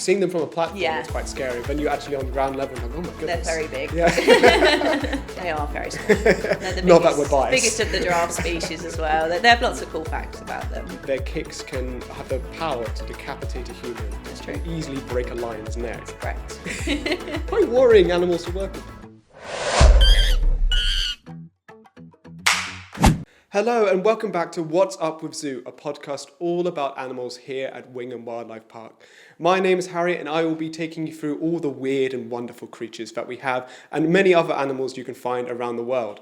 seeing them from a platform Yeah. is quite scary. When you're actually on the ground level, like, oh my goodness. They're very big. Yeah. They are very small. They're the Not that we're biased. biggest of the giraffe species as well. They have lots of cool facts about them. Their kicks can have the power to decapitate a human. That's true. And easily break a lion's neck. Correct. Quite worrying animals to work with. Hello and welcome back to What's Up with Zoo, a podcast all about animals here at Wingham Wildlife Park. My name is Harry and I will be taking you through all the weird and wonderful creatures that we have and many other animals you can find around the world.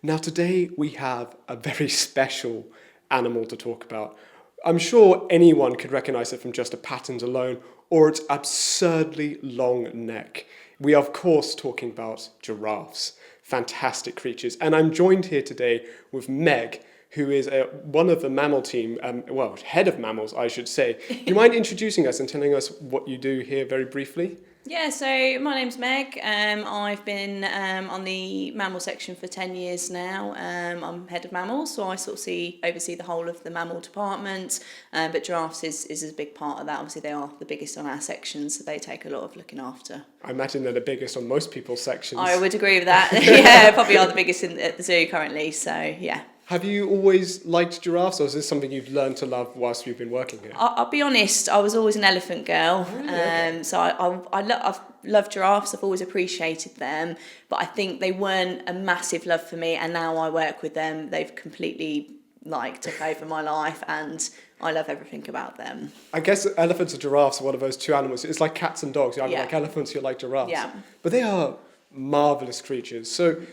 Now today we have a very special animal to talk about. I'm sure anyone could recognise it from just the patterns alone or its absurdly long neck. We are of course talking about giraffes. Fantastic creatures. And I'm joined here today with Meg, who is one of the mammal team, head of mammals, I should say. Do you mind introducing us and telling us what you do here very briefly? Yeah, so my name's Meg. I've been on the mammal section for 10 years now. I'm head of mammals, so I sort of oversee the whole of the mammal department. But giraffes is a big part of that. Obviously, they are the biggest on our section, so they take a lot of looking after. I imagine they're the biggest on most people's sections. I would agree with that. Yeah, probably are the biggest at the zoo currently, so yeah. Have you always liked giraffes, or is this something you've learned to love whilst you've been working here? I'll be honest, I was always an elephant girl. Really? Okay. So I've loved giraffes, I've always appreciated them, but I think they weren't a massive love for me, and now I work with them, they've completely took over my life, and I love everything about them. I guess elephants and giraffes are one of those two animals. It's like cats and dogs. You either like elephants, you like giraffes. Yeah. But they are marvellous creatures. So,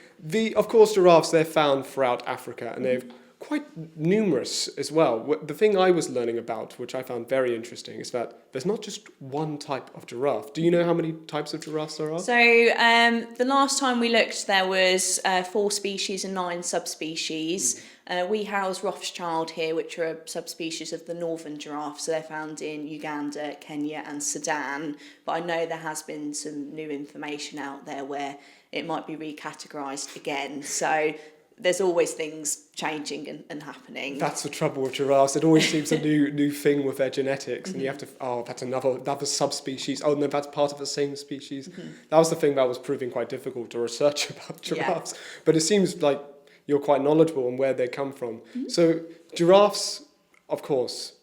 of course, giraffes, they're found throughout Africa, and they're quite numerous as well. The thing I was learning about, which I found very interesting, is that there's not just one type of giraffe. Do you know how many types of giraffes there are? So the last time we looked, there was 4 species and 9 subspecies. We house Rothschild here, which are a subspecies of the northern giraffe. So they're found in Uganda, Kenya and Sudan. But I know there has been some new information out there where it might be recategorised again. So there's always things changing and happening. That's the trouble with giraffes. It always seems a new thing with their genetics, and you have to, that's another subspecies. Oh, no, that's part of the same species. That was the thing that was proving quite difficult to research about giraffes. Yeah. But it seems like you're quite knowledgeable on where they come from. So giraffes, of course,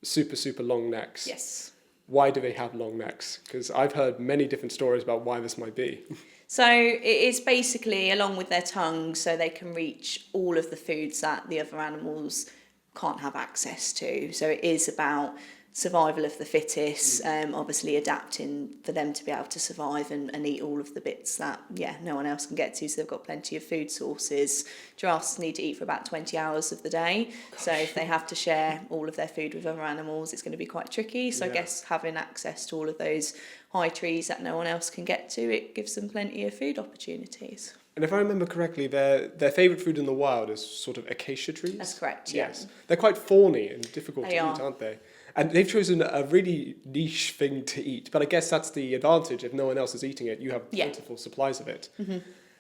super long necks. Yes. Why do they have long necks? Because I've heard many different stories about why this might be. So it is basically along with their tongues, so they can reach all of the foods that the other animals can't have access to. So it is about survival of the fittest, obviously adapting for them to be able to survive and eat all of the bits that no one else can get to, so they've got plenty of food sources. Giraffes need to eat for about 20 hours of the day, so if they have to share all of their food with other animals, it's going to be quite tricky. So I guess having access to all of those high trees that no one else can get to, it gives them plenty of food opportunities. And if I remember correctly, their favourite food in the wild is sort of acacia trees? That's correct, yes. They're quite thorny and difficult to eat, are. aren't they? And they've chosen a really niche thing to eat. But I guess that's the advantage. If no one else is eating it, you have plentiful supplies of it.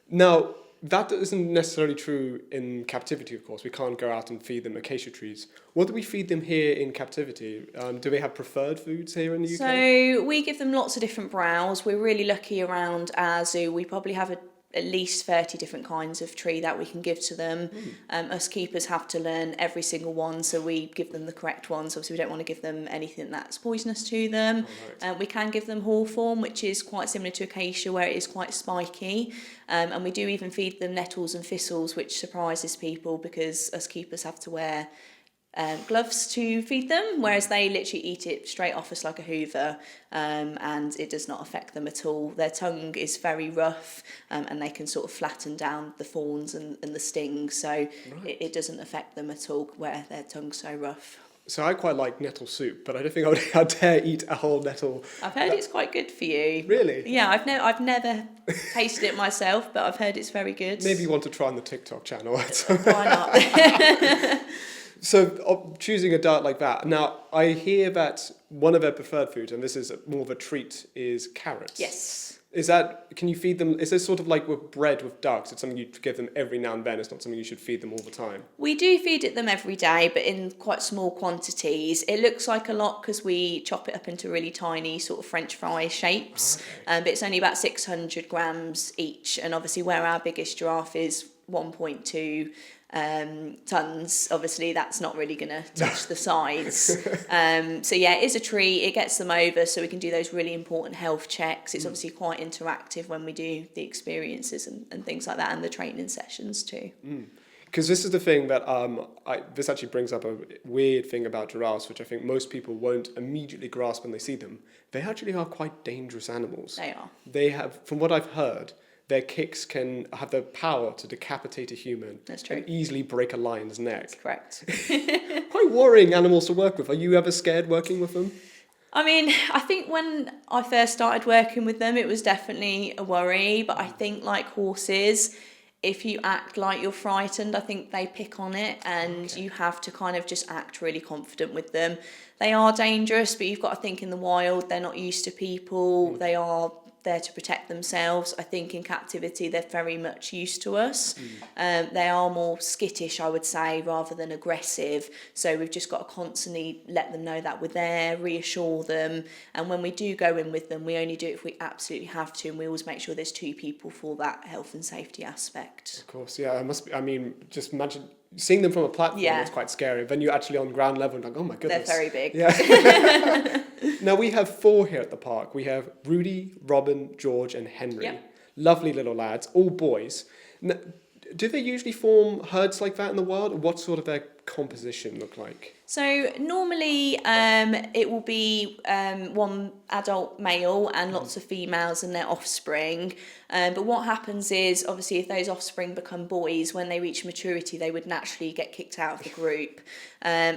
Now, that isn't necessarily true in captivity, of course. We can't go out and feed them acacia trees. What do we feed them here in captivity? Do they have preferred foods here in the UK? So we give them lots of different browse. We're really lucky around our zoo. We probably have at least 30 different kinds of tree that we can give to them. Us keepers have to learn every single one, so we give them the correct ones. Obviously, we don't want to give them anything that's poisonous to them. We can give them hawthorn, which is quite similar to acacia, where it is quite spiky. And we do even feed them nettles and thistles, which surprises people because us keepers have to wear gloves to feed them, whereas they literally eat it straight off us like a hoover, and it does not affect them at all. Their tongue is very rough, and they can sort of flatten down the thorns and the stings, so it doesn't affect them at all where their tongue's so rough. So I quite like nettle soup, but I don't think I'd dare eat a whole nettle. I've heard it's quite good for you. Really? Yeah, I've never tasted it myself, but I've heard it's very good. Maybe you want to try on the TikTok channel. Why not? So choosing a diet like that. Now, I hear that one of their preferred foods, and this is more of a treat, is carrots. Yes. Can you feed them, is this sort of like with bread with ducks? It's something you give them every now and then, it's not something you should feed them all the time? We do feed it them every day, but in quite small quantities. It looks like a lot because we chop it up into really tiny sort of French fry shapes, but it's only about 600 grams each. And obviously where our biggest giraffe is 1.2 tons, obviously that's not really going to touch the sides. So yeah, it is a treat. It gets them over so we can do those really important health checks. It's obviously quite interactive when we do the experiences and things like that, and the training sessions too. Because this is the thing that this actually brings up a weird thing about giraffes, which I think most people won't immediately grasp when they see them. They actually are quite dangerous animals. They are. They have, from what I've heard, their kicks can have the power to decapitate a human. That's true. And easily break a lion's neck. That's correct. Quite worrying animals to work with. Are you ever scared working with them? I mean, I think when I first started working with them, it was definitely a worry. But I think, like horses, if you act like you're frightened, I think they pick on it, and you have to kind of just act really confident with them. They are dangerous, but you've got to think in the wild, they're not used to people. They are there to protect themselves. I think in captivity they're very much used to us. They are more skittish, I would say, rather than aggressive. So we've just got to constantly let them know that we're there, reassure them. And when we do go in with them, we only do it if we absolutely have to, and we always make sure there's two people for that health and safety aspect. Of course, yeah. It must be, I mean, just imagine seeing them from a platform, it's quite scary. Then you're actually on ground level and like, oh my goodness. They're very big. Yeah. Now we have 4 here at the park. We have Rudy, Robin, George and Henry. Yep. Lovely little lads, all boys. Now, do they usually form herds like that in the wild? What sort of their composition look like? So normally it will be one adult male and lots of females and their offspring. But what happens is, obviously, if those offspring become boys, when they reach maturity, they would naturally get kicked out of the group.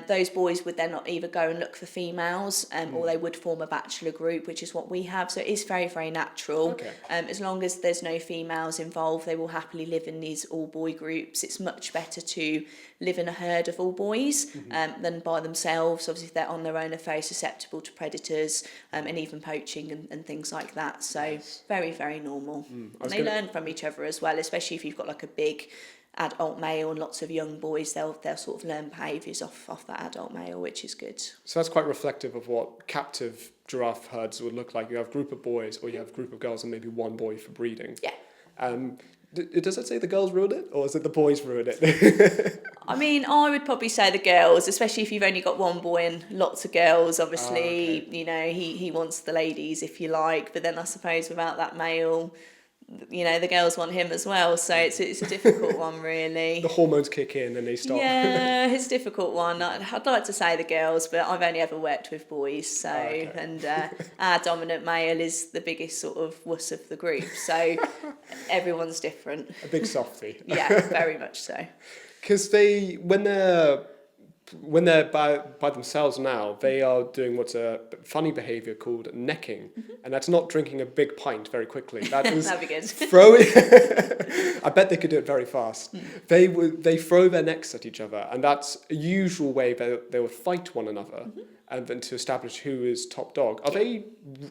Those boys would then either go and look for females or they would form a bachelor group, which is what we have. So it is very, very natural. Okay. As long as there's no females involved, they will happily live in these all-boy groups. It's much better to live in a herd of all boys than by themselves. Obviously, if they're on their own, they're very susceptible to predators and even poaching and things like that. So very, very normal. And they learn from each other as well, especially if you've got like a big adult male and lots of young boys. They'll sort of learn behaviours off that adult male, which is good. So that's quite reflective of what captive giraffe herds would look like. You have a group of boys or you have a group of girls and maybe one boy for breeding. Yeah. Does it say the girls ruin it, or is it the boys ruin it? I mean, I would probably say the girls, especially if you've only got one boy and lots of girls. Obviously, you know, he wants the ladies, if you like. But then I suppose without that male, you know, the girls want him as well. So it's a difficult one, really. The hormones kick in and they stop. Yeah, it's a difficult one. I'd like to say the girls, but I've only ever worked with boys. So, and our dominant male is the biggest sort of wuss of the group. So everyone's different. A big softie. Yeah, very much so. Because when they're by themselves now, they are doing what's a funny behaviour called necking. And that's not drinking a big pint very quickly. That is That'd be good. throwing. I bet they could do it very fast. They throw their necks at each other, and that's a usual way they would fight one another, and then to establish who is top dog. Are they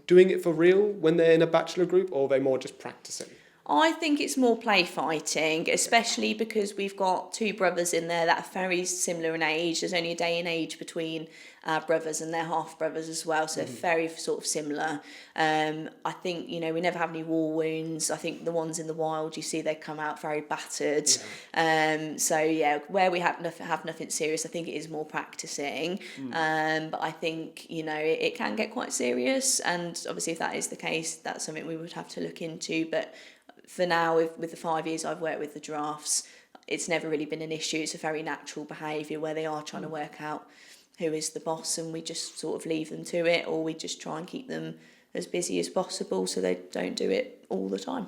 doing it for real when they're in a bachelor group, or are they more just practicing? I think it's more play fighting, especially because we've got 2 brothers in there that are very similar in age. There's only a day in age between our brothers and their half brothers as well, so they're very sort of similar. I think, you know, we never have any war wounds. I think the ones in the wild, you see they come out very battered. So yeah, where we have nothing serious, I think it is more practicing. But I think, you know, it can get quite serious, and obviously if that is the case, that's something we would have to look into. But for now, with the 5 years I've worked with the giraffes, it's never really been an issue. It's a very natural behaviour where they are trying to work out who is the boss, and we just sort of leave them to it, or we just try and keep them as busy as possible so they don't do it all the time.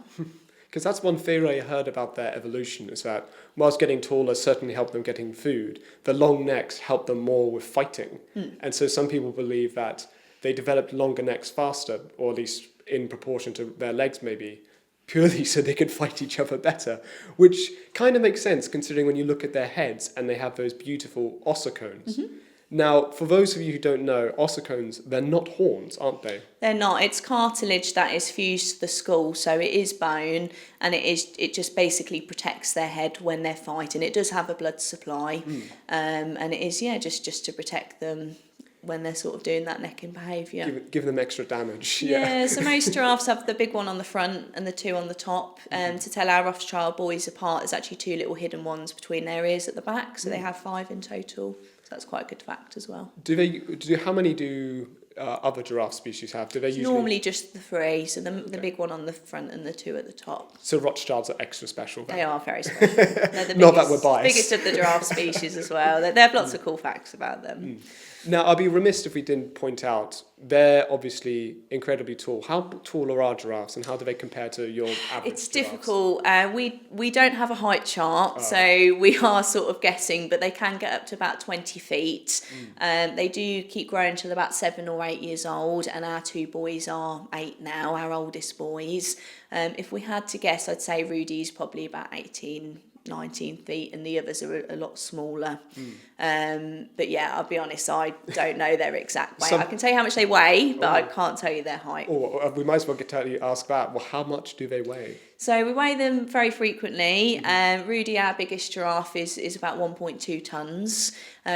Because that's one theory I heard about their evolution, is that whilst getting taller certainly helped them getting food, the long necks helped them more with fighting. And so some people believe that they developed longer necks faster, or at least in proportion to their legs maybe, purely so they could fight each other better, which kind of makes sense considering when you look at their heads and they have those beautiful ossicones. Now, for those of you who don't know, ossicones, they're not horns, aren't they? They're not. It's cartilage that is fused to the skull, so it is bone, and it just basically protects their head when they're fighting. It does have a blood supply, and it is just to protect them when they're sort of doing that necking behaviour. Give them extra damage. Yeah, so most giraffes have the big one on the front and the two on the top. To tell our Rothschild boys apart, there's actually two little hidden ones between their ears at the back, so they have 5 in total. So that's quite a good fact as well. How many do other giraffe species have? Do they usually... Normally just the 3, so the big one on the front and the 2 at the top. So Rothschilds are extra special then? They are very special. They're the Not that we're biased. biggest of the giraffe species as well. They have lots of cool facts about them. Now, I'd be remiss if we didn't point out, they're obviously incredibly tall. How tall are our giraffes and how do they compare to your average It's giraffes? difficult. We don't have a height chart, so we are sort of guessing, but they can get up to about 20 feet. They do keep growing till about 7 or 8 years old, and our 2 boys are 8 now, our oldest boys. If we had to guess, I'd say Rudy's probably about 18, 19 feet, and the others are a lot smaller. But yeah, I'll be honest, I don't know their exact weight. I can tell you how much they weigh, but I can't tell you their height. We might as well ask that. Well, how much do they weigh? So we weigh them very frequently. Rudy, our biggest giraffe, is about 1.2 tonnes.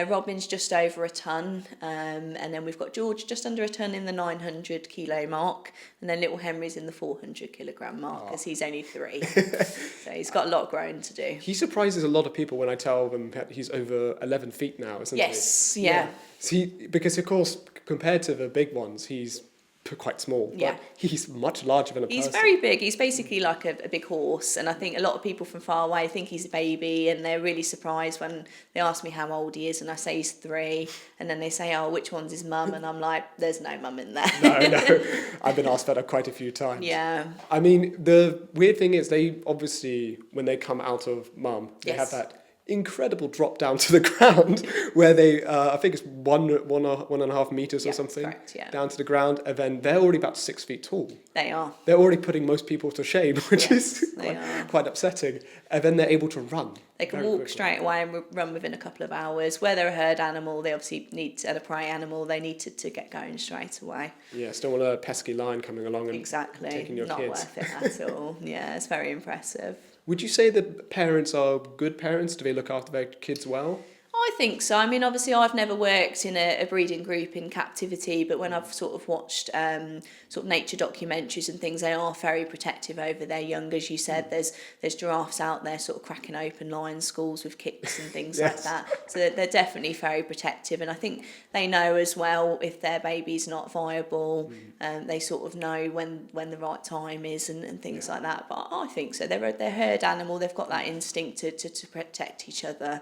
Robin's just over a tonne. And then we've got George just under a tonne in the 900 kilo mark. And then little Henry's in the 400 kilogram mark, as he's only 3. So he's got a lot of growing to do. He surprises a lot of people when I tell them that he's over 11 feet now, isn't he? Yes, yeah. Because, of course, compared to the big ones, he's quite small, but he's much larger than a person. He's very big. He's basically like a big horse, and I think a lot of people from far away think he's a baby, and they're really surprised when they ask me how old he is, and I say he's 3, and then they say, oh, which one's his mum? And I'm like, there's no mum in there. No. I've been asked that quite a few times. Yeah. I mean, the weird thing is they obviously, when they come out of mum, they have that incredible drop down to the ground where they I think it's 1.5 meters or something, correct, down to the ground, and then they're already about 6 feet tall. They are. They're already putting most people to shame, which is quite upsetting. And then they're able to run. They can walk straight away and run within a couple of hours. Where they're a herd animal, they obviously need, and a prey animal, they need to get going straight away. Yeah, still want a pesky lion coming along and taking your not kids. Not worth it at all. Yeah, it's very impressive. Would you say that parents are good parents? Do they look after their kids well? I think so. I mean, obviously, I've never worked in a breeding group in captivity, but when I've sort of watched sort of nature documentaries and things, they are very protective over their young. As you said, there's giraffes out there sort of cracking open lion schools with kicks and things like that. So they're definitely very protective, and I think they know as well if their baby's not viable. They sort of know when the right time is and things like that. But I think so. They're a herd animal. They've got that instinct to protect each other.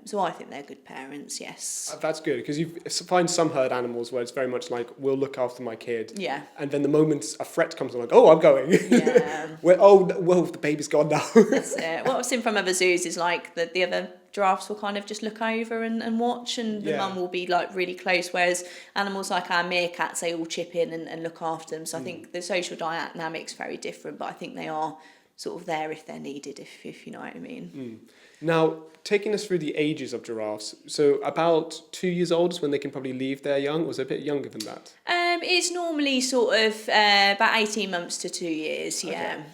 So I think they're good parents, yes. That's good, because you find some herd animals where it's very much like, we'll look after my kid. Yeah. And then the moment a threat comes along, oh, I'm going. Yeah. The baby's gone now. That's it. What I've seen from other zoos is like the other giraffes will kind of just look over and watch, and the mum will be like really close, whereas animals like our meerkats, they all chip in and look after them. So I think the social dynamic's very different, but I think they are sort of there if they're needed, if you know what I mean. Now, taking us through the ages of giraffes, so about 2 years old is when they can probably leave their young, or is it a bit younger than that? It's normally sort of about 18 months to 2 years, yeah. Okay.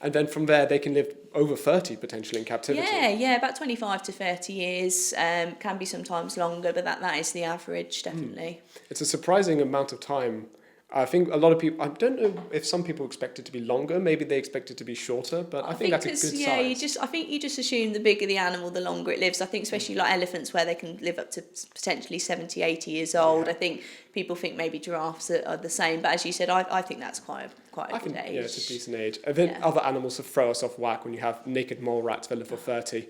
And then from there, they can live over 30 potentially in captivity. Yeah, about 25 to 30 years. Can be sometimes longer, but that is the average, definitely. It's a surprising amount of time. I think a lot of people, I don't know if some people expect it to be longer, maybe they expect it to be shorter, but I think that's a good size. I think you just assume the bigger the animal, the longer it lives. I think especially like elephants, where they can live up to potentially 70, 80 years old. I think people think maybe giraffes are the same, but as you said, I think that's quite a good age. Yeah, it's a decent age. And then other animals throw us off whack when you have naked mole rats that live for 30.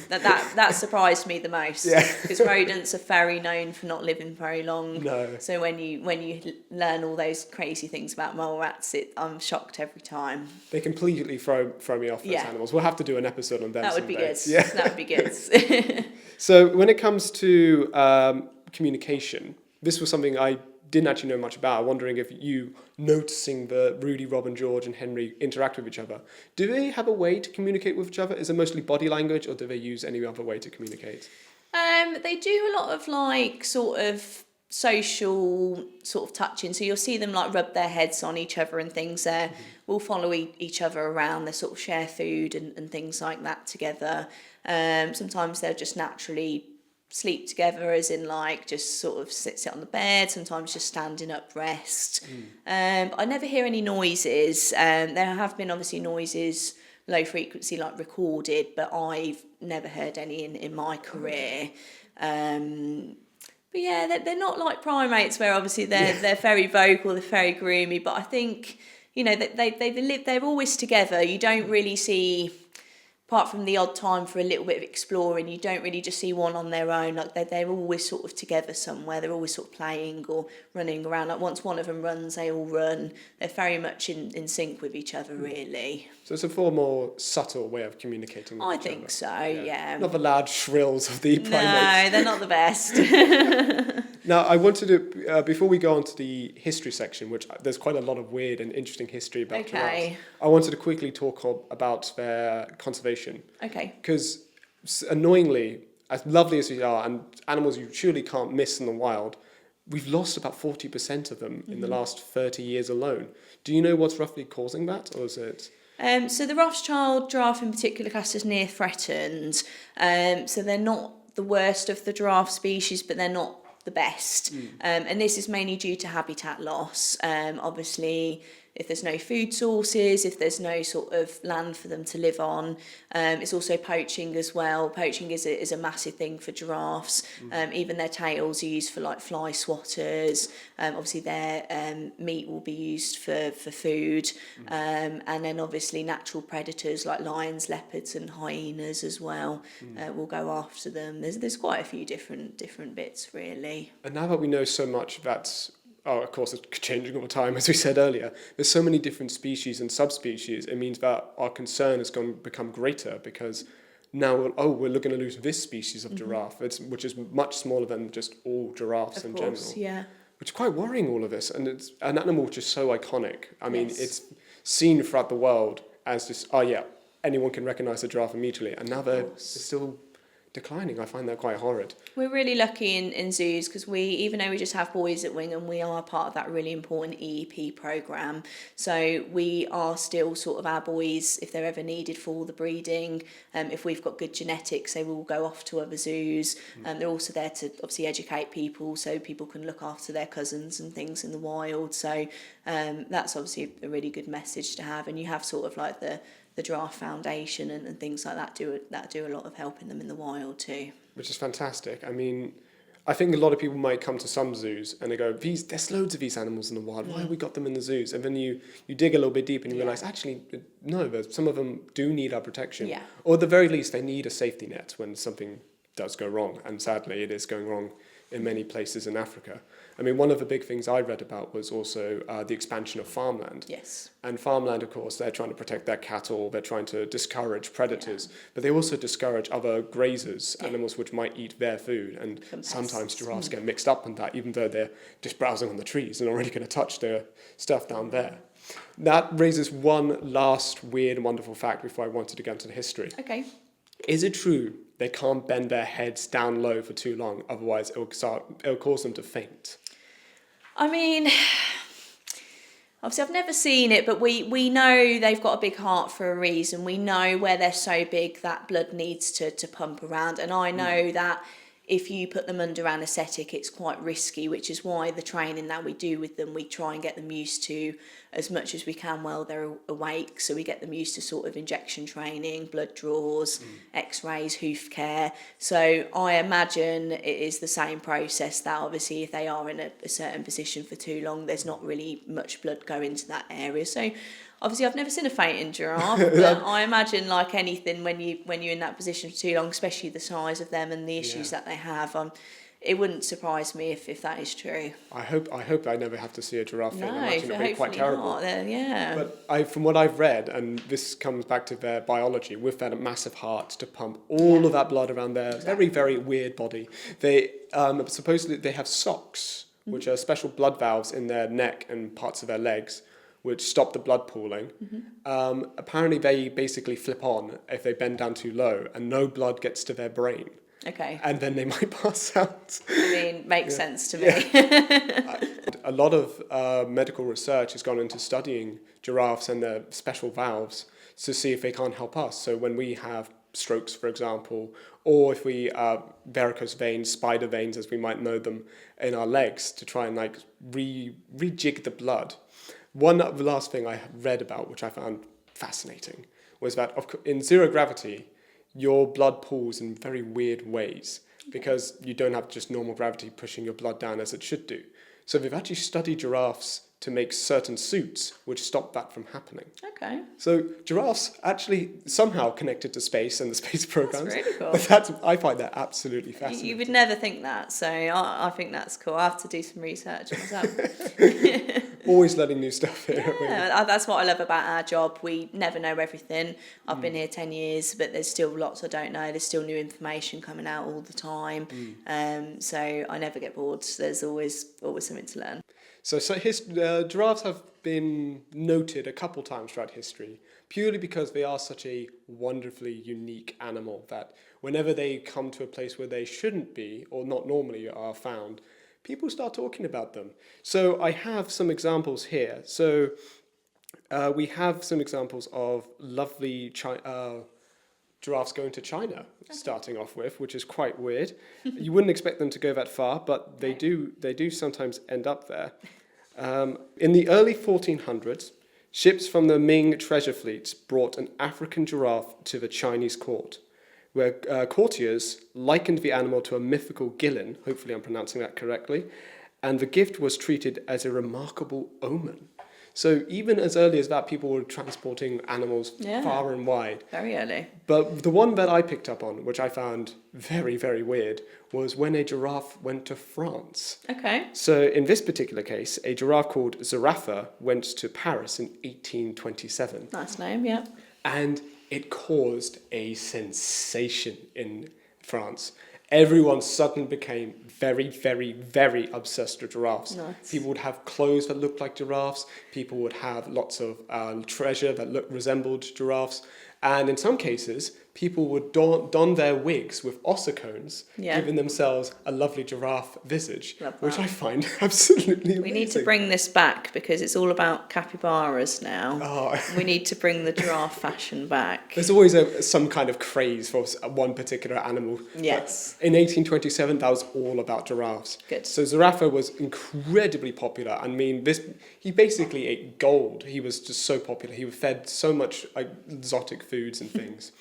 That surprised me the most, because rodents are very known for not living very long. No. So when you learn all those crazy things about mole rats, I'm shocked every time. They completely throw me off, those animals. We'll have to do an episode on them. That would be good. Yeah. That would be good. So when it comes to communication, this was something I didn't actually know much about. I'm wondering if you, noticing the Rudy, Robin, George and Henry interact with each other, do they have a way to communicate with each other? Is it mostly body language, or do they use any other way to communicate? They do a lot of like sort of social sort of touching. So you'll see them like rub their heads on each other and things there. We'll follow each other around. They sort of share food and things like that together. Sometimes they'll just naturally sleep together, as in like just sort of sit on the bed, sometimes just standing up rest. I never hear any noises. There have been obviously noises, low frequency, like recorded, but I've never heard any in my career. But yeah, they're not like primates where obviously they're very vocal, they're very groomy, but I think, you know, that they're always together. You don't really see, apart from the odd time for a little bit of exploring, you don't really just see one on their own. Like they're always sort of together somewhere. They're always sort of playing or running around. Like once one of them runs, they all run. They're very much in sync with each other, really. So it's a far more subtle way of communicating with I each think other. so, yeah. Not the loud shrills of the primates. No, they're not the best. Now, I wanted to, before we go on to the history section, which there's quite a lot of weird and interesting history about giraffes, I wanted to quickly talk about their conservation. Okay. Because annoyingly, as lovely as we are, and animals you surely can't miss in the wild, we've lost about 40% of them in the last 30 years alone. Do you know what's roughly causing that, or is it... So the Rothschild giraffe in particular classed as near threatened. So they're not the worst of the giraffe species, but they're not the best. And this is mainly due to habitat loss. Obviously, if there's no food sources, if there's no sort of land for them to live on. It's also poaching as well. Poaching is a massive thing for giraffes. Even their tails are used for like fly swatters. Obviously their meat will be used for food. And then obviously natural predators like lions, leopards and hyenas as well will go after them. There's quite a few different bits really. And now that we know so much that's... Oh, of course, it's changing all the time, as we said earlier. There's so many different species and subspecies. It means that our concern is going to become greater because now, we're looking to lose this species of giraffe, which is much smaller than just all giraffes in general. Yeah. Which is quite worrying, all of this. And it's an animal which is so iconic. I mean, it's seen throughout the world as just, anyone can recognise a giraffe immediately. And now they're still declining. I find that quite horrid. We're really lucky in zoos because even though we just have boys at Wingham, we are part of that really important EEP programme. So we are still sort of our boys, if they're ever needed for all the breeding. If we've got good genetics, they will go off to other zoos. They're also there to obviously educate people so people can look after their cousins and things in the wild. So that's obviously a really good message to have. And you have sort of like the Giraffe Foundation and things like that do a lot of helping them in the wild too. Which is fantastic. I mean, I think a lot of people might come to some zoos and they go, there's loads of these animals in the wild. Why have we got them in the zoos? And then you dig a little bit deep and you realise, actually, no, some of them do need our protection. Yeah. Or at the very least, they need a safety net when something does go wrong. And sadly, it is going wrong in many places in Africa. I mean, one of the big things I read about was also the expansion of farmland. Yes. And farmland, of course, they're trying to protect their cattle, they're trying to discourage predators, but they also discourage other grazers, animals which might eat their food, and sometimes giraffes get mixed up in that, even though they're just browsing on the trees and already going to touch their stuff down there. That raises one last weird and wonderful fact before I wanted to get into the history. Okay. Is it true they can't bend their heads down low for too long, otherwise it'll cause them to faint? I mean, obviously I've never seen it, but we know they've got a big heart for a reason. We know where they're so big that blood needs to pump around. And I know that if you put them under anaesthetic, it's quite risky, which is why the training that we do with them, we try and get them used to as much as we can while they're awake. So we get them used to sort of injection training, blood draws, x-rays, hoof care. So I imagine it is the same process that obviously if they are in a certain position for too long, there's not really much blood going to that area. So obviously I've never seen a fainting giraffe, but I imagine like anything when you're in that position for too long, especially the size of them and the issues that they have, it wouldn't surprise me if that is true. I hope I never have to see a giraffe faint. I imagine it'd be quite terrible. Not, then, But from what I've read, and this comes back to their biology, with their massive hearts to pump all of that blood around their very, very weird body, they supposedly they have socks, which are special blood valves in their neck and parts of their legs, which stop the blood pooling. Apparently they basically flip on if they bend down too low and no blood gets to their brain. Okay. and then they might pass out. I mean, makes sense to me. A lot of medical research has gone into studying giraffes and their special valves to see if they can't help us. So when we have strokes, for example, or if we varicose veins, spider veins, as we might know them, in our legs to try and like rejig the blood. One last thing I read about, which I found fascinating, was that in zero gravity, your blood pools in very weird ways because you don't have just normal gravity pushing your blood down as it should do. So they've actually studied giraffes to make certain suits which stop that from happening. Okay. So giraffes actually somehow connected to space and the space programs. That's really cool. I find that absolutely fascinating. You would never think that, so I think that's cool. I have to do some research myself. Always learning new stuff here. Yeah, that's what I love about our job. We never know everything. I've been here 10 years, but there's still lots I don't know. There's still new information coming out all the time. So I never get bored. There's always something to learn. So giraffes have been noted a couple times throughout history, purely because they are such a wonderfully unique animal that whenever they come to a place where they shouldn't be, or not normally are found, people start talking about them. So I have some examples here. So we have some examples of lovely giraffes going to China, starting off with, which is quite weird. You wouldn't expect them to go that far, but they do sometimes end up there. In the early 1400s, ships from the Ming treasure fleets brought an African giraffe to the Chinese court, where courtiers likened the animal to a mythical gillen, hopefully I'm pronouncing that correctly, and the gift was treated as a remarkable omen. So even as early as that, people were transporting animals far and wide. Very early. But the one that I picked up on, which I found very, very weird, was when a giraffe went to France. Okay. So in this particular case, a giraffe called Giraffing went to Paris in 1827. Nice name, yeah. And it caused a sensation in France. Everyone suddenly became very, very, very obsessed with giraffes. Nice. People would have clothes that looked like giraffes. People would have lots of treasure that resembled giraffes. And in some cases, people would don their wigs with ossicones, giving themselves a lovely giraffe visage, which I find absolutely amazing. We need to bring this back because it's all about capybaras now. Oh. We need to bring the giraffe fashion back. There's always some kind of craze for one particular animal. Yes. In 1827, that was all about giraffes. Good. So Giraffing was incredibly popular. I mean, he basically ate gold. He was just so popular. He was fed so much exotic foods and things.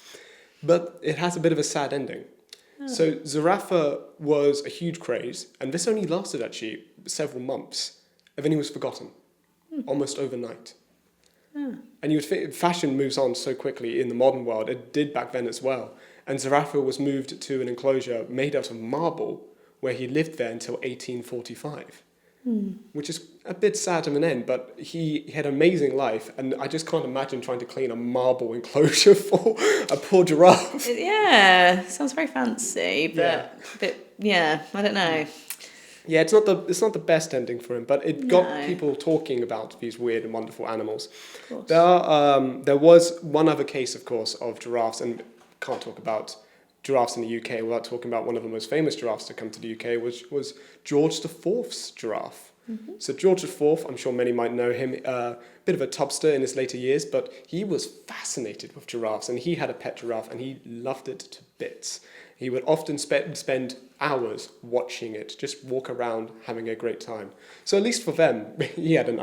But it has a bit of a sad ending. Oh. So Giraffing was a huge craze, and this only lasted actually several months, and then he was forgotten, almost overnight. And you would think fashion moves on so quickly in the modern world. It did back then as well. And Giraffing was moved to an enclosure made out of marble, where he lived there until 1845. Which is a bit sad of an end, but he had an amazing life, and I just can't imagine trying to clean a marble enclosure for a poor giraffe. Yeah, sounds very fancy, but I don't know. Yeah, it's not the best ending for him, but it got people talking about these weird and wonderful animals. There was one other case, of course, of giraffes, and can't talk about giraffes in the UK without talking about one of the most famous giraffes to come to the UK, which was George IV's giraffe. So George IV, I'm sure many might know him, a bit of a tubster in his later years, but he was fascinated with giraffes, and he had a pet giraffe, and he loved it to bits. He would often spend hours watching it, just walk around having a great time. So at least for them, he had a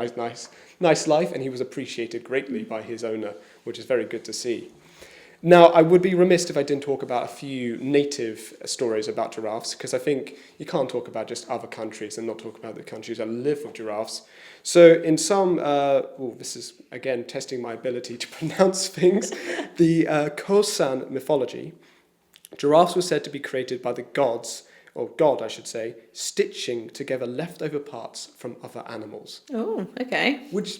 nice life, and he was appreciated greatly by his owner, which is very good to see. Now, I would be remiss if I didn't talk about a few native stories about giraffes, because I think you can't talk about just other countries and not talk about the countries that live with giraffes. So in some, this is, again, testing my ability to pronounce things, the Khoisan mythology, giraffes were said to be created by the gods, or God, I should say, stitching together leftover parts from other animals. Oh, okay. Which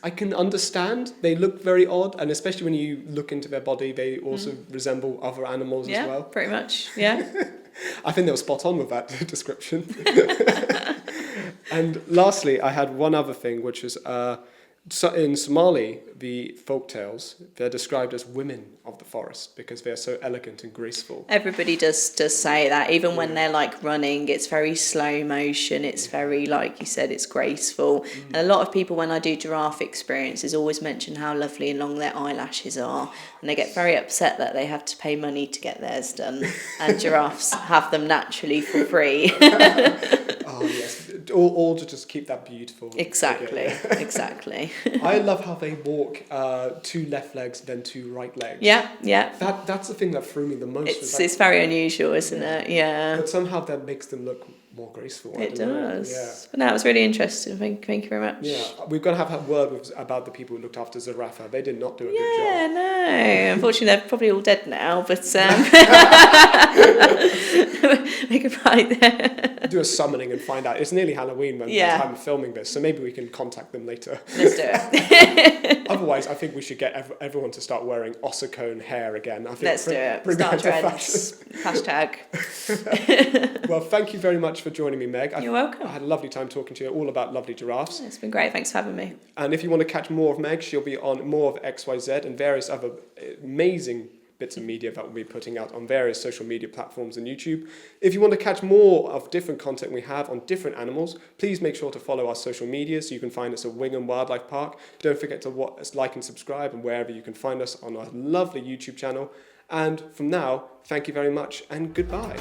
I can understand. They look very odd, and especially when you look into their body, they also resemble other animals as well. Yeah, pretty much, yeah. I think they were spot on with that description. And lastly, I had one other thing, which was So in Somali, the folk tales, they're described as women of the forest because they're so elegant and graceful. Everybody does say that. Even when they're like running, it's very slow motion. It's very, like you said, it's graceful. And a lot of people, when I do giraffe experiences, always mention how lovely and long their eyelashes are, and they get very upset that they have to pay money to get theirs done, and giraffes have them naturally for free. Oh yes, all to just keep that beautiful. Exactly, exactly. I love how they walk 2 left legs, then 2 right legs. Yeah. That's the thing that threw me the most. It's very unusual, isn't it? Yeah. But somehow that makes them look more graceful. It does. Yeah. But no, it was really interesting. Thank you very much. Yeah, we've got to have a word about the people who looked after Zarafa. They did not do a good job. Yeah, no. Unfortunately, they're probably all dead now, but we could probably do a summoning and find out. It's nearly Halloween by the time of filming this, so maybe we can contact them later. Let's do it. Otherwise, I think we should get everyone to start wearing ossicone hair again. I think Let's do it. Start trends. Hashtag. Well, thank you very much for joining me, Meg. You're welcome. I had a lovely time talking to you all about lovely giraffes. It's been great. Thanks for having me. And if you want to catch more of Meg, she'll be on more of XYZ and various other amazing bits of media that we'll be putting out on various social media platforms and YouTube. If you want to catch more of different content we have on different animals, please make sure to follow our social media so you can find us at Wingham Wildlife Park. Don't forget to like and subscribe and wherever you can find us on our lovely YouTube channel. And from now, thank you very much and goodbye.